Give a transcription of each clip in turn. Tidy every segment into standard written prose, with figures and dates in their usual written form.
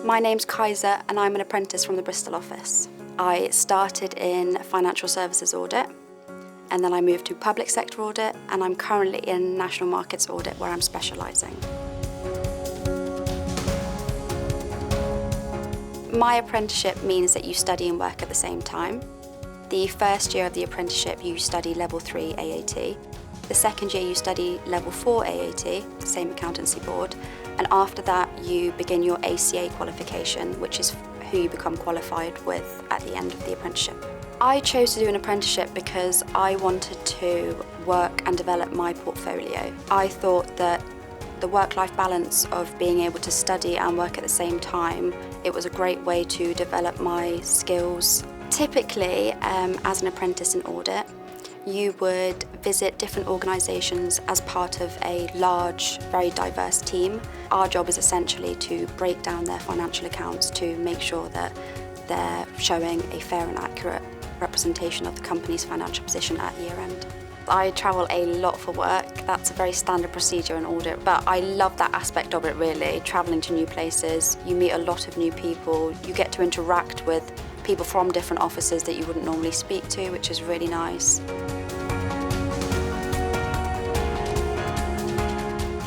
My name's Cajsa and I'm an apprentice from the Bristol office. I started in financial services audit and then I moved to public sector audit, and I'm currently in national markets audit where I'm specialising. My apprenticeship means that you study and work at the same time. The first year of the apprenticeship you study level 3 AAT. The second year you study level 4 AAT, same accountancy board, and after that you begin your ACA qualification, which is who you become qualified with at the end of the apprenticeship. I chose to do an apprenticeship because I wanted to work and develop my portfolio. I thought that the work-life balance of being able to study and work at the same time, it was a great way to develop my skills. Typically, as an apprentice in audit, you would visit different organisations as part of a large, very diverse team. Our job is essentially to break down their financial accounts to make sure that they're showing a fair and accurate representation of the company's financial position at year end. I travel a lot for work. That's a very standard procedure in audit, but I love that aspect of it really, travelling to new places. You meet a lot of new people, you get to interact with people from different offices that you wouldn't normally speak to, which is really nice.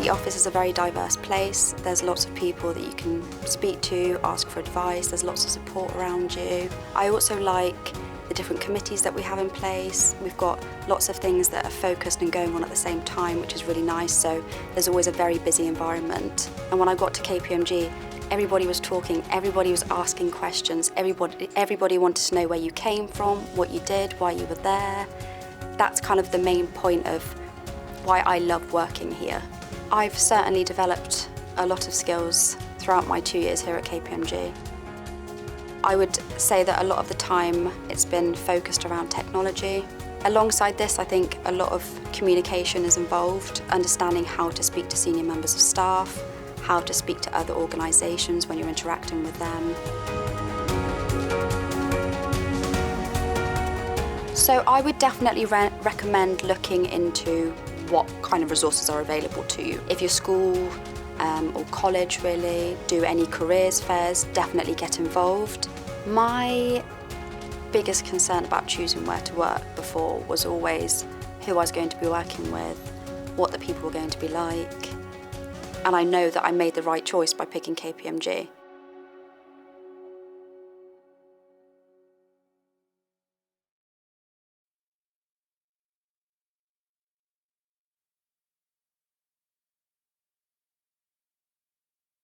The office is a very diverse place. There's lots of people that you can speak to, ask for advice, there's lots of support around you. I also like the different committees that we have in place. We've got lots of things that are focused and going on at the same time, which is really nice, so there's always a very busy environment. And when I got to KPMG, everybody was talking, everybody was asking questions, everybody wanted to know where you came from, what you did, why you were there. That's kind of the main point of why I love working here. I've certainly developed a lot of skills throughout my 2 years here at KPMG. I would say that a lot of the time it's been focused around technology. Alongside this, I think a lot of communication is involved, understanding how to speak to senior members of staff, how to speak to other organisations when you're interacting with them. So I would definitely recommend looking into what kind of resources are available to you. If your school or college really do any careers fairs, definitely get involved. My biggest concern about choosing where to work before was always who I was going to be working with, what the people were going to be like, and I know that I made the right choice by picking KPMG.